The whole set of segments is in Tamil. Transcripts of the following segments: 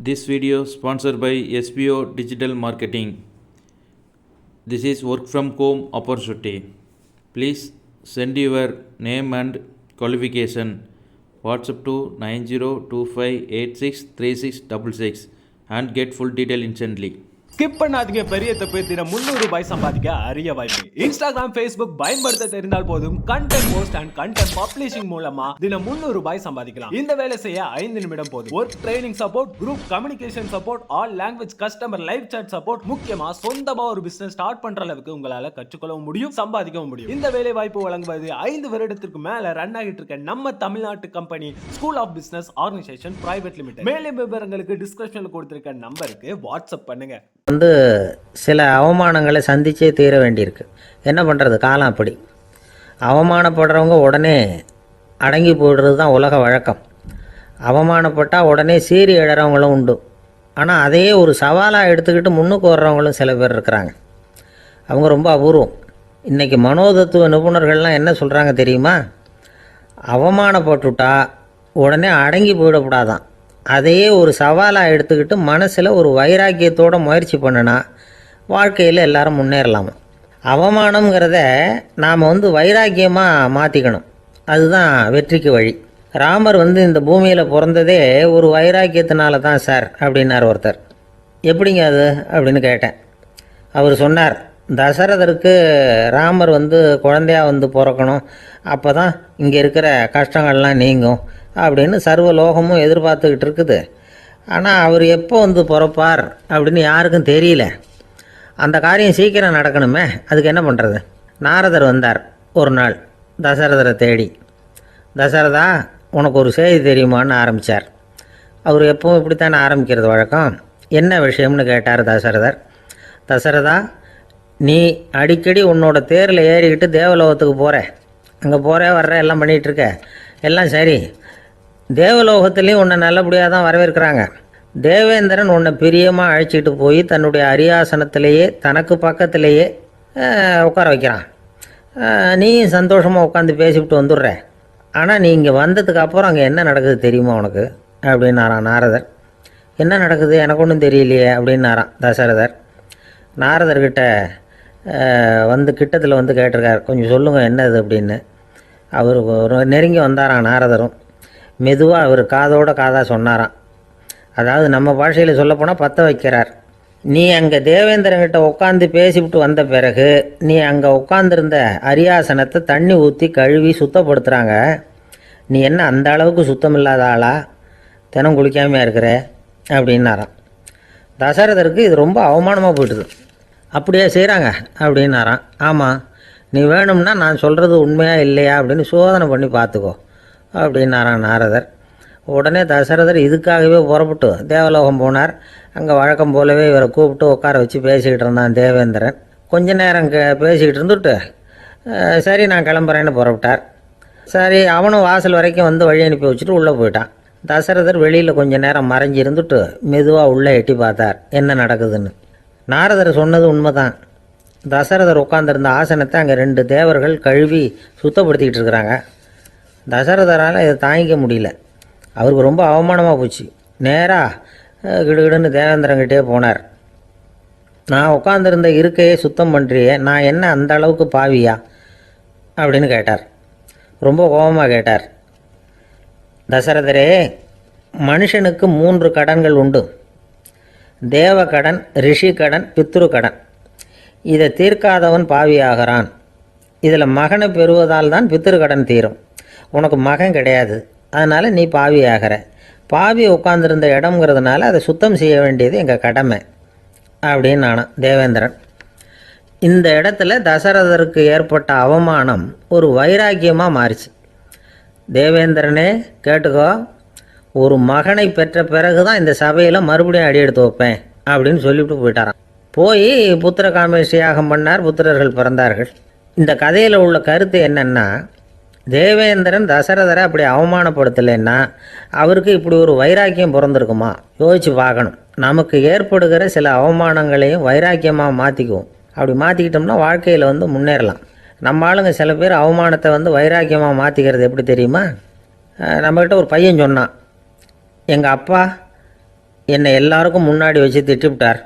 This video sponsored by SPO Digital Marketing. This is work from home opportunity. Please send your name and qualification. WhatsApp to 9025863666 and get full detail instantly. Skip பண்ணாதீங்க. பெரிய தப்பு. தினம் ₹300 சம்பாதிக்க அரிய வாய்ப்பு. இன்ஸ்டாகிராம், ஃபேஸ்புக் பயன்படுத்த தெரிந்தால் போதும். Content post and content publishing மூலமா தினம் ₹300 சம்பாதிக்கலாம். இந்த வேலை செய்ய 5 நிமிடம் போதும். Work training support, group communication support, all language customer live chat support, முக்கியமா சொந்தமா ஒரு பிசினஸ் ஸ்டார்ட் பண்ற அளவுக்கு உங்களால கற்றுக்கொள்ளவும் முடியும், சம்பாதிக்கவும் முடியும். இந்த வேலை வாய்ப்பு வழங்குவது 5 வருடத்திற்கு மேல ரன் ஆகிட்டு இருக்க நம்ம தமிழ்நாட்டு company school of business organisation private limited. மேலும் விவரங்களுக்கு டிஸ்கிரிப்ஷன்ல கொடுத்திருக்க நம்பருக்கு வாட்ஸ்அப் பண்ணுங்க. சில அவமானங்களை சந்திச்சே தீர வேண்டியிருக்கு. என்ன பண்ணுறது, காலம் அப்படி. அவமானப்படுறவங்க உடனே அடங்கி போய்டுறது தான் உலக வழக்கம். அவமானப்பட்டால் உடனே சீறி எழறவங்களும் உண்டு. ஆனால் அதையே ஒரு சவாலாக எடுத்துக்கிட்டு முன்னுக்கு வர்றவங்களும் சில பேர் இருக்கிறாங்க. அவங்க ரொம்ப அபூர்வம். இன்றைக்கி மனோதத்துவ நிபுணர்கள்லாம் என்ன சொல்கிறாங்க தெரியுமா? அவமானப்பட்டுட்டா உடனே அடங்கி போயிடக்கூடாதான். அதையே ஒரு சவாலாக எடுத்துக்கிட்டு மனசில் ஒரு வைராக்கியத்தோடு முயற்சி பண்ணினா வாழ்க்கையில் எல்லாரும் முன்னேறலாமா. அவமானங்கிறத நாம் வைராக்கியமாக மாற்றிக்கணும். அதுதான் வெற்றிக்கு வழி. ராமர் இந்த பூமியில் பிறந்ததே ஒரு வைராக்கியத்தினால தான் சார் அப்படின்னார் ஒருத்தர். எப்படிங்க அது அப்படின்னு கேட்டேன். அவர் சொன்னார், தசரதருக்கு ராமர் குழந்தையாக பிறக்கணும், அப்போ தான் இங்கே இருக்கிற கஷ்டங்கள்லாம் நீங்கும் அப்படின்னு சர்வ லோகமும் எதிர்பார்த்துக்கிட்டு இருக்குது. ஆனால் அவர் எப்போ பிறப்பார் அப்படின்னு யாருக்கும் தெரியல. அந்த காரியம் சீக்கிரம் நடக்கணுமே, அதுக்கு என்ன பண்ணுறது? நாரதர் வந்தார் ஒரு நாள் தசரதரை தேடி. தசரதா, உனக்கு ஒரு செய்தி தெரியுமான்னு ஆரம்பித்தார். அவர் எப்பவும் இப்படித்தானே ஆரம்பிக்கிறது வழக்கம். என்ன விஷயம்னு கேட்டார் தசரதர். தசரதா, நீ அடிக்கடி உன்னோட தேரில் ஏறிக்கிட்டு தேவலோகத்துக்கு போகிற, அங்கே போகிற வர்ற எல்லாம் பண்ணிகிட்ருக்க, எல்லாம் சரி. தேவலோகத்துலேயும் உன்னை நல்லபடியாக தான் வரவேற்கிறாங்க. தேவேந்திரன் உன்னை பிரியமாக அழைச்சிட்டு போய் தன்னுடைய அரியாசனத்திலேயே தனக்கு பக்கத்திலேயே உட்கார வைக்கிறான். நீயும் சந்தோஷமாக உட்காந்து பேசிவிட்டு வந்துடுற. ஆனால் நீ இங்கே வந்ததுக்கு அப்புறம் அங்கே என்ன நடக்குது தெரியுமா உனக்கு அப்படின்னாரான் நாரதர். என்ன நடக்குது எனக்கு ஒன்றும் தெரியலையே அப்படின்னாரான் தசரதர். நாரதர்கிட்ட கிட்டத்தில் கேட்டிருக்கார், கொஞ்சம் சொல்லுங்கள் என்னது அப்படின்னு. அவர் நெருங்கி வந்தாரான் நாரதரும். மெதுவாக அவர் காதோட காதாக சொன்னாராம். அதாவது நம்ம பாஷையில் சொல்லப்போனால் பற்ற வைக்கிறார். நீ அங்கே தேவேந்திரங்கிட்ட உட்காந்து பேசிவிட்டு வந்த பிறகு நீ அங்கே உட்காந்துருந்த அரியாசனத்தை தண்ணி ஊற்றி கழுவி சுத்தப்படுத்துகிறாங்க. நீ என்ன அந்த அளவுக்கு சுத்தம் இல்லாத ஆளா, தினம் குளிக்காமையாக இருக்கிற அப்படின்னாராம். தசரதருக்கு இது ரொம்ப அவமானமாக போயிட்டுது. அப்படியே செய்கிறாங்க அப்படின்னாராம். ஆமாம், நீ வேணும்னா நான் சொல்கிறது உண்மையாக இல்லையா அப்படின்னு சோதனை பண்ணி பார்த்துக்கோ அப்படின்னாரான் நாரதர். உடனே தசரதர் இதுக்காகவே புறப்பட்டு தேவலோகம் போனார். அங்கே வழக்கம் போலவே இவரை கூப்பிட்டு உட்கார வச்சு பேசிக்கிட்டு இருந்தான் தேவேந்திரன். கொஞ்ச நேரம் பேசிக்கிட்டு இருந்துட்டு சரி நான் கிளம்புறேன்னு புறப்பட்டார். சரி, அவனும் வாசல் வரைக்கும் வழி அனுப்பி வச்சுட்டு உள்ளே போயிட்டான். தசரதர் வெளியில் கொஞ்ச நேரம் மறைஞ்சி இருந்துட்டு மெதுவாக உள்ளே எட்டி பார்த்தார் என்ன நடக்குதுன்னு. நாரதர் சொன்னது உண்மைதான். தசரதர் உட்காந்துருந்த ஆசனத்தை அங்கே 2 தேவர்கள் கழுவி சுத்தப்படுத்திக்கிட்டு இருக்கிறாங்க. தசரதரால் இதை தாங்கிக்க முடியல. அவருக்கு ரொம்ப அவமானமாக போச்சு. நேராக கிடுகிடுன்னு தேவேந்திரங்கிட்டே போனார். நான் உட்காந்துருந்த இருக்கையே சுத்தம் பண்ணுறியே, நான் என்ன அந்த அளவுக்கு பாவியா அப்படின்னு கேட்டார். ரொம்ப கோபமாக கேட்டார். தசரதரே, மனுஷனுக்கு 3 கடன்கள் உண்டு. தேவக்கடன், ரிஷி கடன், பித்ரு கடன். இதை தீர்க்காதவன் பாவியாகிறான். இதில் மகனை பெறுவதால் தான் பித்ரு கடன் தீரும். உனக்கு மகன் கிடையாது, அதனால் நீ பாவி ஆகிற. பாவி உட்காந்துருந்த இடம்ங்கிறதுனால அதை சுத்தம் செய்ய வேண்டியது எங்கள் கடமை அப்படின்னு நானும் தேவேந்திரன். இந்த இடத்துல தசரதருக்கு ஏற்பட்ட அவமானம் ஒரு வைராக்கியமாக மாறிச்சு. தேவேந்திரனே கேட்டுக்கோ, ஒரு மகனை பெற்ற பிறகு தான் இந்த சபையில் மறுபடியும் அடி எடுத்து வைப்பேன் அப்படின்னு சொல்லிவிட்டு போயிட்டாரான். போய் புத்திர காமேஷ் யாகம் பண்ணார். புத்திரர்கள் பிறந்தார்கள். இந்த கதையில் உள்ள கருத்து என்னென்னா, தேவேந்திரன் தசரதரை அப்படி அவமானப்படுத்தலைன்னா அவருக்கு இப்படி ஒரு வைராக்கியம் பிறந்திருக்குமா? யோசித்து பார்க்கணும். நமக்கு ஏற்படுகிற சில அவமானங்களையும் வைராக்கியமாக மாற்றிக்குவோம். அப்படி மாற்றிக்கிட்டோம்னா வாழ்க்கையில் முன்னேறலாம். நம்ம ஆளுங்க சில பேர் அவமானத்தை வைராக்கியமாக மாற்றிக்கிறது எப்படி தெரியுமா? நம்மக்கிட்ட ஒரு பையன் சொன்னான், எங்கள் அப்பா என்னை எல்லாருக்கும் முன்னாடி வச்சு திட்டிவிட்டார்.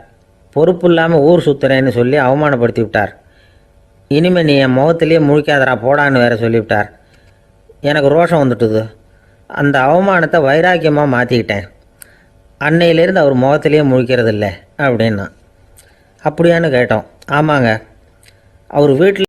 பொறுப்பு இல்லாமல் ஊர் சுற்றுறேன்னு சொல்லி அவமானப்படுத்தி விட்டார். இனிமேல் நீ என் முகத்திலேயே முழிக்காதரா போடான்னு வேற சொல்லிவிட்டார். எனக்கு ரோஷம் வந்துட்டுது. அந்த அவமானத்தை வைராக்கியமாக மாற்றிக்கிட்டேன். அன்னையிலேருந்து அவர் முகத்திலேயே முழிக்கிறதில்ல அப்படின்னா. அப்படியான்னு கேட்டோம். ஆமாங்க, அவர் வீட்டில்